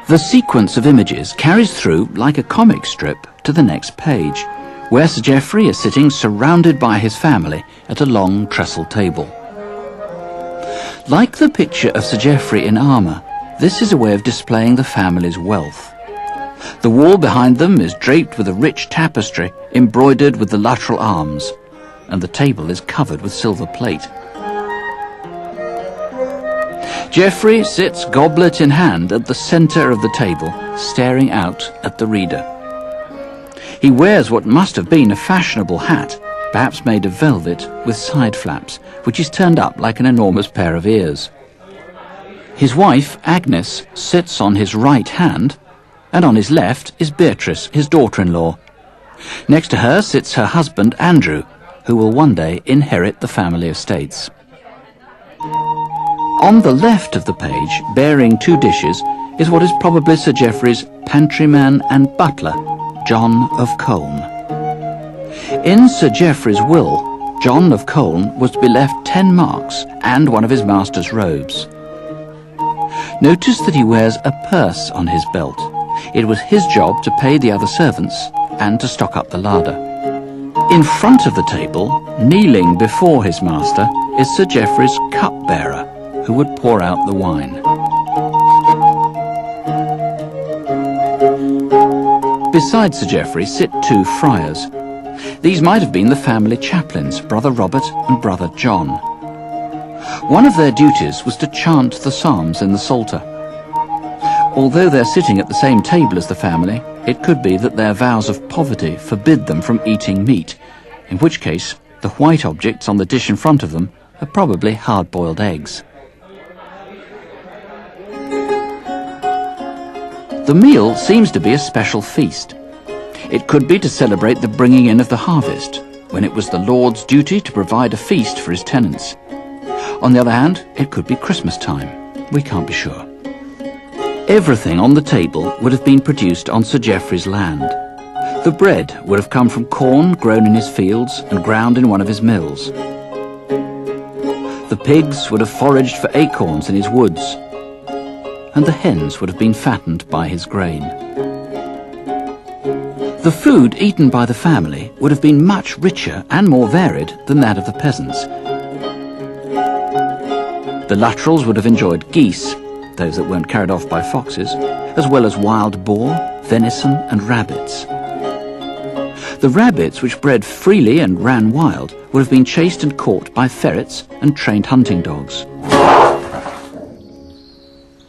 The sequence of images carries through like a comic strip to the next page, where Sir Geoffrey is sitting surrounded by his family at a long trestle table. Like the picture of Sir Geoffrey in armour, this is a way of displaying the family's wealth. The wall behind them is draped with a rich tapestry embroidered with the Luttrell arms, and the table is covered with silver plate. Geoffrey sits goblet in hand at the centre of the table, staring out at the reader. He wears what must have been a fashionable hat, perhaps made of velvet with side flaps, which is turned up like an enormous pair of ears. His wife, Agnes, sits on his right hand, and on his left is Beatrice, his daughter-in-law. Next to her sits her husband, Andrew, who will one day inherit the family estates. On the left of the page, bearing two dishes, is what is probably Sir Geoffrey's pantryman and butler, John of Colne. In Sir Geoffrey's will, John of Colne was to be left 10 marks and one of his master's robes. Notice that he wears a purse on his belt. It was his job to pay the other servants and to stock up the larder. In front of the table, kneeling before his master, is Sir Geoffrey's cupbearer, who would pour out the wine. Beside Sir Geoffrey sit two friars. These might have been the family chaplains, Brother Robert and Brother John. One of their duties was to chant the psalms in the Psalter. Although they're sitting at the same table as the family, it could be that their vows of poverty forbid them from eating meat, in which case the white objects on the dish in front of them are probably hard-boiled eggs. The meal seems to be a special feast. It could be to celebrate the bringing in of the harvest, when it was the Lord's duty to provide a feast for his tenants. On the other hand, it could be Christmas time. We can't be sure. Everything on the table would have been produced on Sir Geoffrey's land. The bread would have come from corn grown in his fields and ground in one of his mills. The pigs would have foraged for acorns in his woods, and the hens would have been fattened by his grain. The food eaten by the family would have been much richer and more varied than that of the peasants. The Luttrells would have enjoyed geese, those that weren't carried off by foxes, as well as wild boar, venison and rabbits. The rabbits, which bred freely and ran wild, would have been chased and caught by ferrets and trained hunting dogs.